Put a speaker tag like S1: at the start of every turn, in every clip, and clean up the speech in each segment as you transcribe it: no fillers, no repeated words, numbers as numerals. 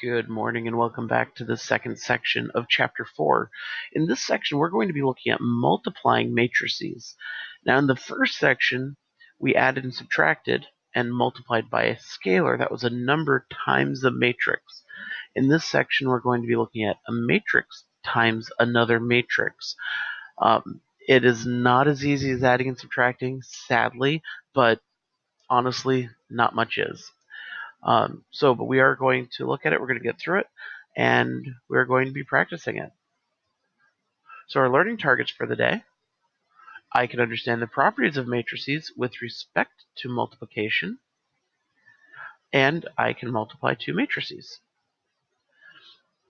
S1: Good morning and welcome back to the second section of Chapter 4. In this section, we're going to be looking at multiplying matrices. Now, in the first section, we added and subtracted and multiplied by a scalar. That was a number times a matrix. In this section, we're going to be looking at a matrix times another matrix. It is not as easy as adding and subtracting, sadly, but honestly, not much is. But we are going to look at it, we're going to get through it, and we're going to be practicing it. So our learning targets for the day: I can understand the properties of matrices with respect to multiplication, and I can multiply two matrices.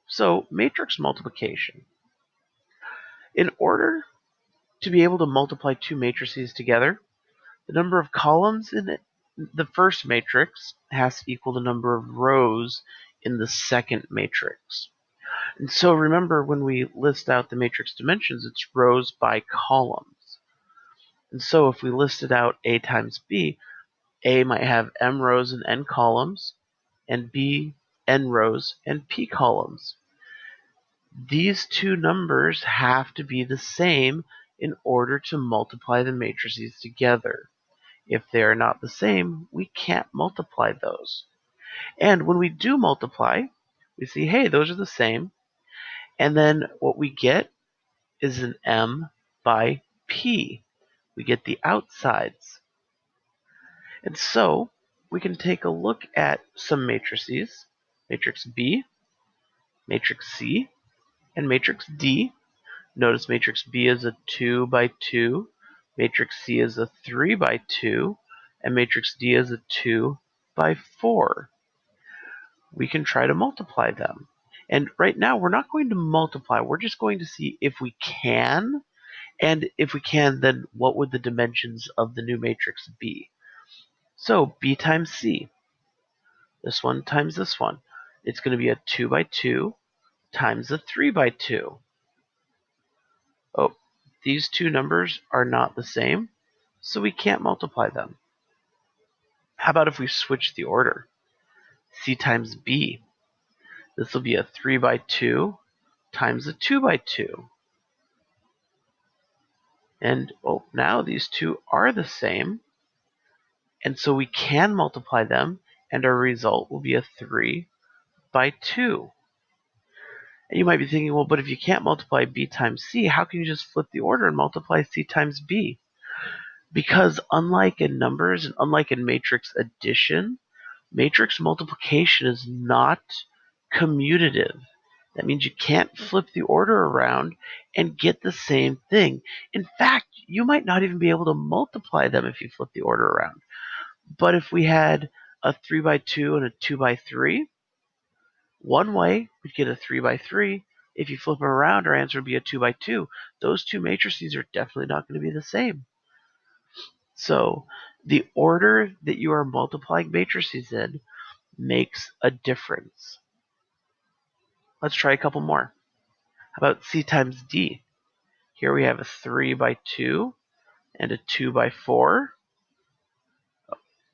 S1: So matrix multiplication. In order to be able to multiply two matrices together, the number of columns in the first matrix has to equal the number of rows in the second matrix. And so remember, when we list out the matrix dimensions, it's rows by columns. And so if we listed out A times B, A might have M rows and N columns, and B N rows and P columns. These two numbers have to be the same in order to multiply the matrices together. If they are not the same, we can't multiply those. And when we do multiply, we see, hey, those are the same. And then what we get is an M by P. We get the outsides. And so we can take a look at some matrices: matrix B, matrix C, and matrix D. Notice matrix B is a 2 by 2, matrix C is a 3 by 2, and matrix D is a 2 by 4. We can try to multiply them. And right now, we're not going to multiply. We're just going to see if we can. And if we can, then what would the dimensions of the new matrix be? So B times C. This one times this one. It's going to be a 2 by 2 times a 3 by 2. Oh, these two numbers are not the same, so we can't multiply them. How about if we switch the order? C times B. This will be a 3 by 2 times a 2 by 2. And now these two are the same, and so we can multiply them, and our result will be a 3 by 2. And you might be thinking, well, but if you can't multiply B times C, how can you just flip the order and multiply C times B? Because unlike in numbers and unlike in matrix addition, matrix multiplication is not commutative. That means you can't flip the order around and get the same thing. In fact, you might not even be able to multiply them if you flip the order around. But if we had a 3 by 2 and a 2 by 3, one way we'd get a 3 by 3. If you flip them around, our answer would be a 2 by 2. Those two matrices are definitely not going to be the same. So the order that you are multiplying matrices in makes a difference. Let's try a couple more. How about C times D? Here we have a 3 by 2 and a 2 by 4.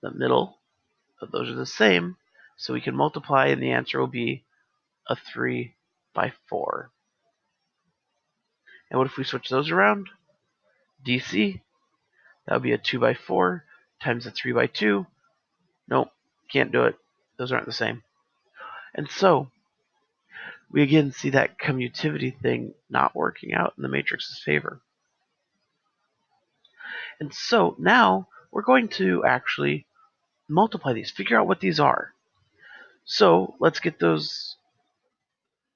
S1: The middle of those are the same, so we can multiply, and the answer will be a 3 by 4. And what if we switch those around? DC, that would be a 2 by 4 times a 3 by 2. Nope, can't do it. Those aren't the same. And so we again see that commutativity thing not working out in the matrix's favor. And so now we're going to actually multiply these, figure out what these are. So let's get those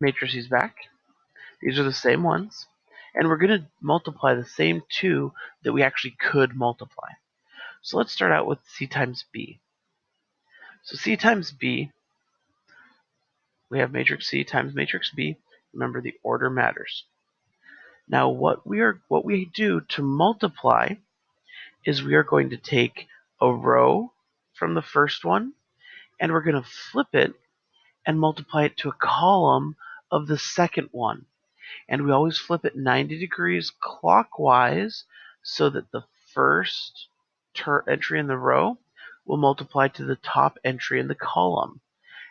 S1: matrices back. These are the same ones. And we're going to multiply the same two that we actually could multiply. So let's start out with C times B. So C times B, we have matrix C times matrix B. Remember, the order matters. Now what we do to multiply is we are going to take a row from the first one, and we're going to flip it and multiply it to a column of the second one. And we always flip it 90 degrees clockwise so that the first entry in the row will multiply to the top entry in the column.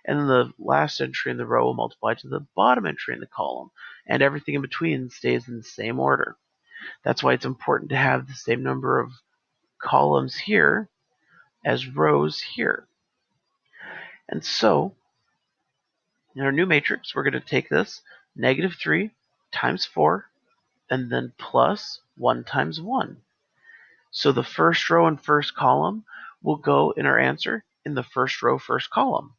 S1: and then the last entry in the row will multiply to the bottom entry in the column, and everything in between stays in the same order. That's why it's important to have the same number of columns here as rows here. And so, in our new matrix, we're going to take this -3 times 4, and then plus 1 times 1. So the first row and first column will go in our answer in the first row, first column.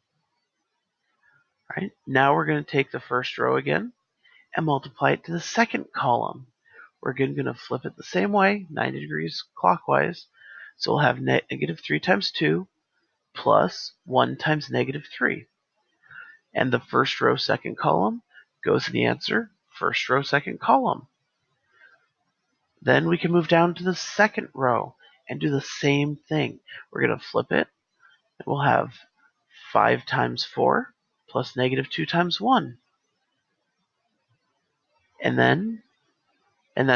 S1: Right? Now we're going to take the first row again and multiply it to the second column. We're again going to flip it the same way, 90 degrees clockwise. So we'll have -3 times 2 plus 1 times -3. And the first row, second column goes in the answer, first row, second column. Then we can move down to the second row and do the same thing. We're going to flip it, and we'll have 5 times 4 plus -2 times 1.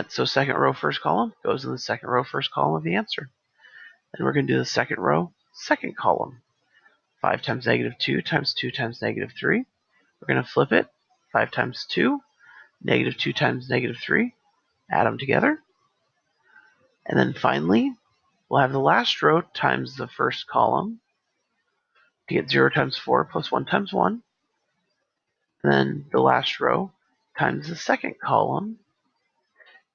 S1: So second row, first column goes in the second row, first column of the answer. Then we're going to do the second row, second column. 5 times -2 times 2 times -3. We're going to flip it. 5 times 2, -2 times -3. Add them together. And then finally, we'll have the last row times the first column to get 0 times 4 plus 1 times 1. And then the last row times the second column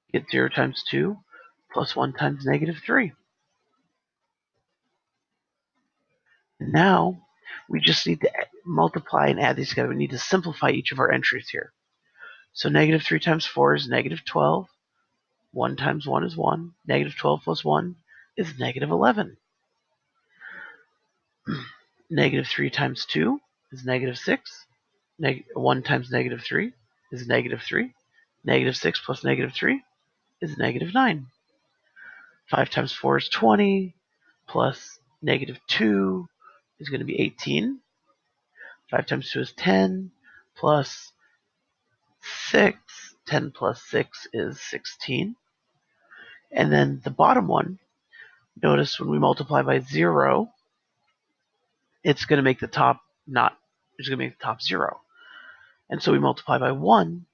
S1: to get 0 times 2 plus 1 times -3. And now we just need to multiply and add these together. We need to simplify each of our entries here. So -3 times 4 is -12. 1 times 1 is 1. -12 plus 1 is -11. -3 times 2 is -6. 1 times -3 is -3. -6 plus -3 is -9. 5 times 4 is 20. Plus -2 is going to be 18. 5 times 2 is 10. Plus 6. 10 plus 6 is 16. And then the bottom one, notice when we multiply by 0, it's going to make the top it's going to make the top 0. And so we multiply by 1,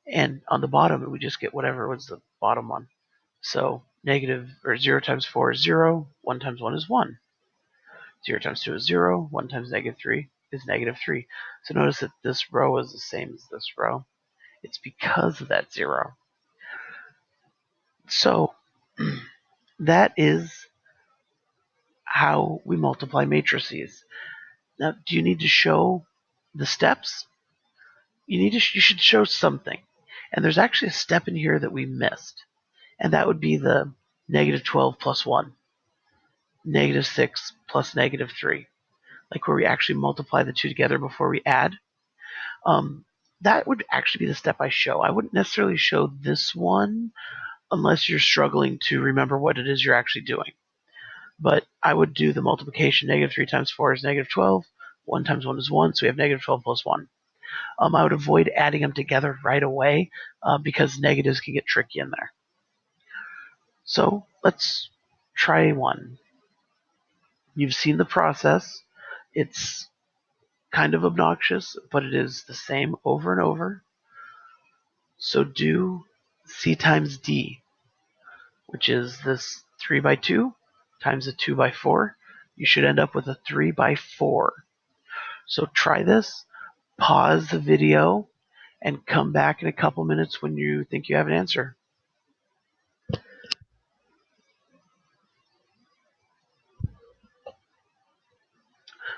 S1: and on the bottom we just get whatever was the bottom one. So 0 times 4 is 0, 1 times 1 is 1. 0 times 2 is 0, 1 times -3 is -3. So notice that this row is the same as this row. It's because of that 0. So that is how we multiply matrices. Now, do you need to show the steps? You should show something. And there's actually a step in here that we missed. And that would be the -12 plus 1. -6 plus -3. Like where we actually multiply the two together before we add. That would actually be the step I show. I wouldn't necessarily show this one unless you're struggling to remember what it is you're actually doing. But I would do the multiplication. -3 times 4 is -12. 1 times 1 is 1, so we have -12 plus 1. I would avoid adding them together right away because negatives can get tricky in there. So let's try one. You've seen the process. It's kind of obnoxious, but it is the same over and over. So do C times D, which is this 3 by 2 times a 2 by 4. You should end up with a 3 by 4. So try this, pause the video, and come back in a couple minutes when you think you have an answer.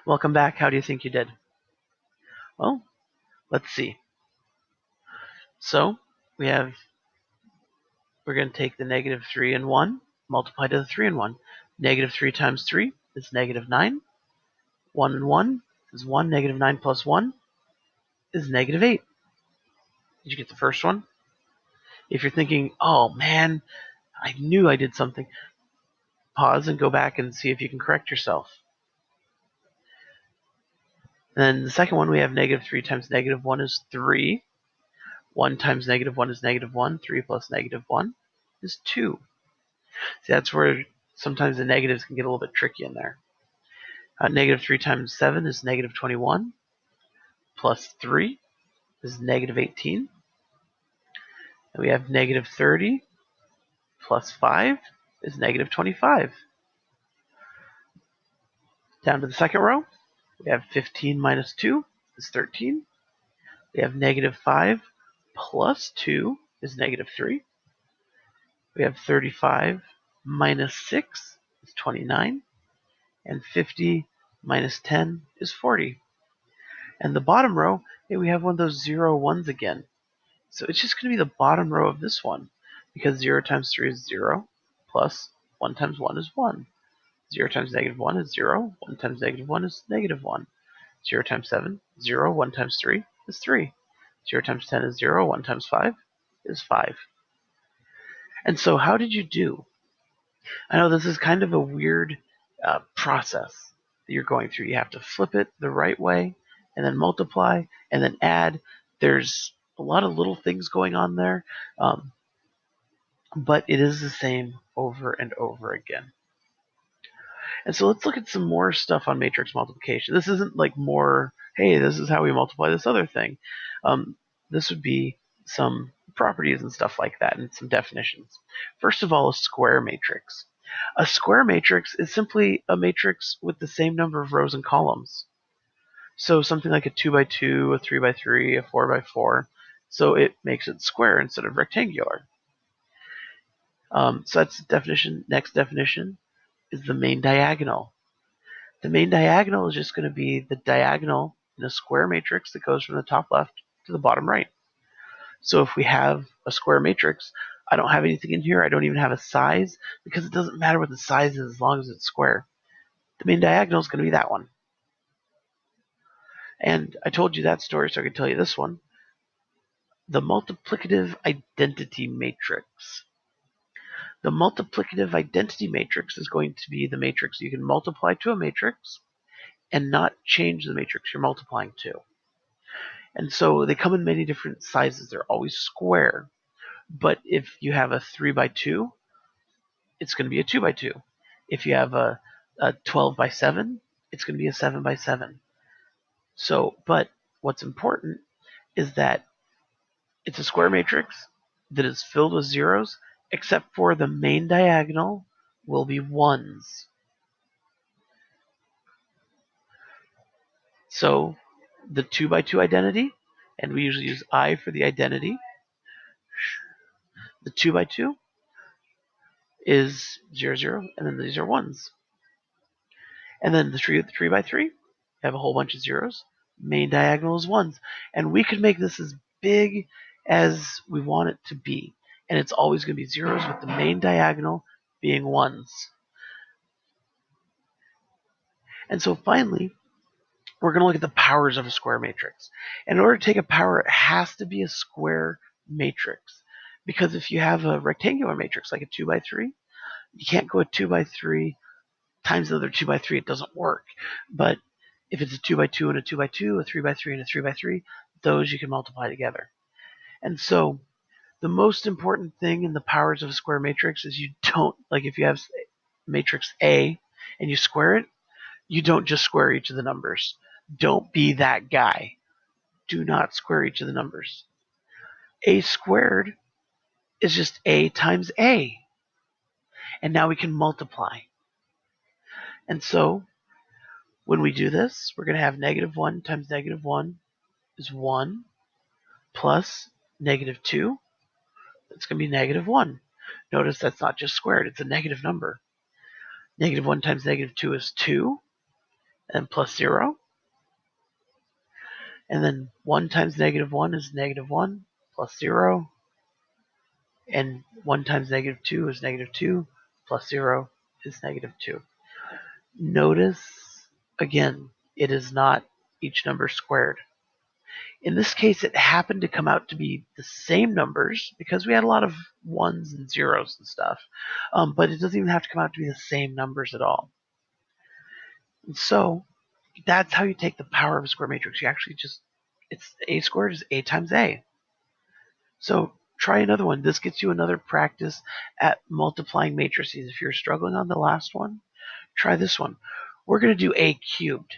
S1: Welcome back. How do you think you did? Well, let's see. So we're going to take the -3 and 1, multiply to the 3 and 1. -3 times 3 is -9. 1 and 1 is 1. -9 plus 1 is -8. Did you get the first one? If you're thinking, oh man, I knew I did something, pause and go back and see if you can correct yourself. And then the second one, we have -3 times -1 is 3. 1 times -1 is -1. 3 plus -1 is 2. See, that's where sometimes the negatives can get a little bit tricky in there. -3 times 7 is -21. plus 3 is negative 18. And we have negative 30 plus 5 is negative 25. Down to the second row, we have 15 minus 2 is 13. We have negative 5 plus 2 is negative 3. We have 35 minus 6 is 29. And 50 minus 10 is 40. And the bottom row, we have one of those 0 ones again. So it's just going to be the bottom row of this one, because 0 times 3 is 0, plus 1 times 1 is 1. 0 times negative 1 is 0, 1 times negative 1 is negative 1. 0 times 7, 0, 1 times 3 is 3. 0 times 10 is 0, 1 times 5 is 5. And so how did you do? I know this is kind of a weird process that you're going through. You have to flip it the right way, and then multiply, and then add. There's a lot of little things going on there, but it is the same over and over again. And so let's look at some more stuff on matrix multiplication. This isn't like more, hey, this is how we multiply this other thing. This would be some properties and stuff like that, and some definitions. First of all, a square matrix. A square matrix is simply a matrix with the same number of rows and columns. So something like a 2 by 2, a 3 by 3, a 4 by 4. So it makes it square instead of rectangular. So that's the definition. Next definition is the main diagonal. The main diagonal is just going to be the diagonal in a square matrix that goes from the top left to the bottom right. So if we have a square matrix, I don't have anything in here. I don't even have a size, because it doesn't matter what the size is as long as it's square. The main diagonal is going to be that one. And I told you that story, so I can tell you this one. The multiplicative identity matrix. The multiplicative identity matrix is going to be the matrix you can multiply to a matrix and not change the matrix you're multiplying to. And so they come in many different sizes. They're always square. But if you have a 3 by 2, it's going to be a 2 by 2. If you have a 12 by 7, it's going to be a 7 by 7. So, but what's important is that it's a square matrix that is filled with zeros, except for the main diagonal will be ones. So the 2 by 2 identity, and we usually use I for the identity. The 2 by 2 is 0, 0, and then these are ones. And then the 3 by 3, have a whole bunch of zeros. Main diagonal is ones. And we could make this as big as we want it to be. And it's always going to be zeros with the main diagonal being ones. And so finally, we're going to look at the powers of a square matrix. And in order to take a power, it has to be a square matrix. Because if you have a rectangular matrix, like a 2 by 3, you can't go a 2 by 3 times another 2 by 3. It doesn't work. But if it's a 2 by 2 and a 2 by 2, a 3 by 3 and a 3 by 3, those you can multiply together. And so the most important thing in the powers of a square matrix is you don't, like if you have matrix A and you square it, you don't just square each of the numbers. Don't be that guy. Do not square each of the numbers. A squared is just A times A. And now we can multiply. And so when we do this, we're going to have negative 1 times negative 1 is 1 plus negative 2. It's going to be negative 1. Notice that's not just squared. It's a negative number. Negative 1 times negative 2 is 2. And plus 0. And then 1 times negative 1 is negative 1 plus 0. And 1 times negative 2 is negative 2 plus 0 is negative 2. Notice, again, it is not each number squared. In this case, it happened to come out to be the same numbers because we had a lot of ones and zeros and stuff. But it doesn't even have to come out to be the same numbers at all. And so that's how you take the power of a square matrix. You actually just, it's A squared is A times A. So try another one. This gets you another practice at multiplying matrices. If you're struggling on the last one, try this one. We're going to do A cubed.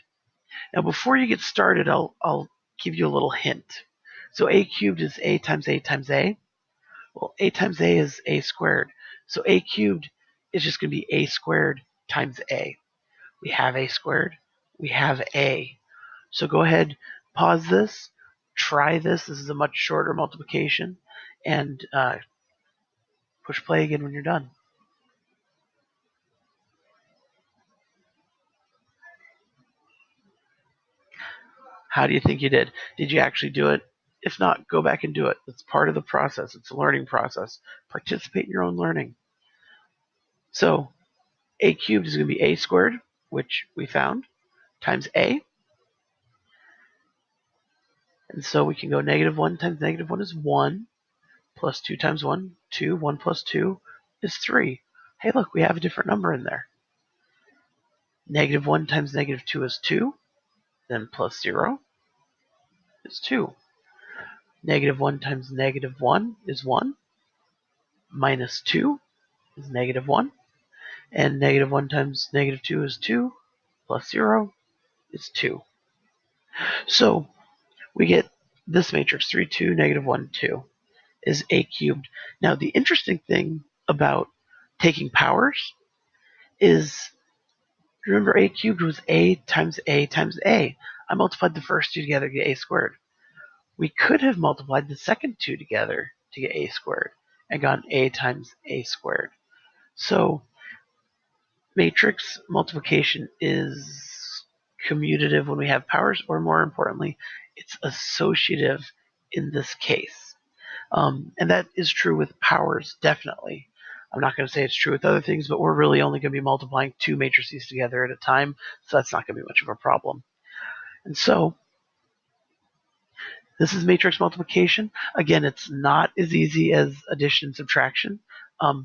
S1: Now before you get started, I'll give you a little hint. So a cubed is a times a times a. Well, a times a is a squared. So a cubed is just going to be a squared times a. We have a squared. We have a. So go ahead, pause this, try this. This is a much shorter multiplication, and push play again when you're done. How do you think you did? Did you actually do it? If not, go back and do it. It's part of the process. It's a learning process. Participate in your own learning. So a cubed is going to be a squared, which we found, times a. And so we can go -1 times -1 is 1, plus 2 times 1, 2. 1 plus 2 is 3. Hey, look, we have a different number in there. -1 times -2 is 2. Then plus 0 is 2. -1 times -1 is 1. Minus 2 is -1. And -1 times -2 is 2. Plus 0 is 2. So we get this matrix, 3, 2, -1, 2, is a cubed. Now, the interesting thing about taking powers is, remember, a cubed was a times a times a. I multiplied the first two together to get a squared. We could have multiplied the second two together to get a squared and gotten a times a squared. So matrix multiplication is commutative when we have powers, or more importantly, it's associative in this case. And that is true with powers, definitely. I'm not going to say it's true with other things, but we're really only going to be multiplying two matrices together at a time, so that's not going to be much of a problem. And so this is matrix multiplication. Again, it's not as easy as addition and subtraction,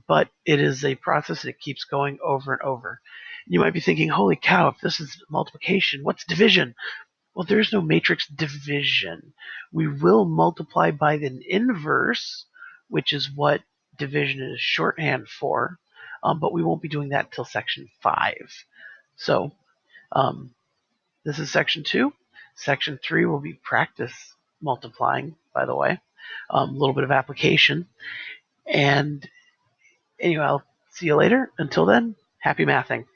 S1: but it is a process that keeps going over and over. You might be thinking, holy cow, if this is multiplication, what's division? Well, there's no matrix division. We will multiply by the inverse, which is what division is shorthand for, but we won't be doing that until section 5. So this is section 2. Section 3 will be practice multiplying, by the way, a little bit of application. And anyway, I'll see you later. Until then, happy mathing.